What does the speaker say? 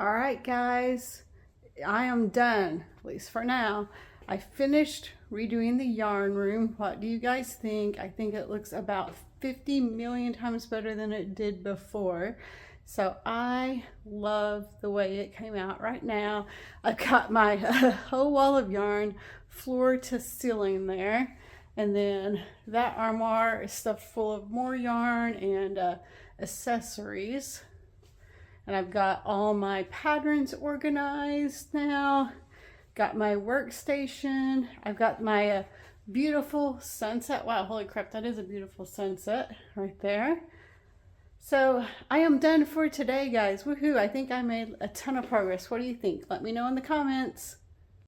All right, guys, I am done, at least for now. I finished redoing the yarn room. What do you guys think? I think it looks about 50 million times better than it did before. So I love the way it came out right now. I've got my whole wall of yarn, floor to ceiling there. And then that armoire is stuffed full of more yarn and accessories. And I've got all my patterns organized now. Got my workstation. I've got my beautiful sunset. Wow, holy crap, that is a beautiful sunset right there. So I am done for today, guys. Woohoo, I think I made a ton of progress. What do you think? Let me know in the comments.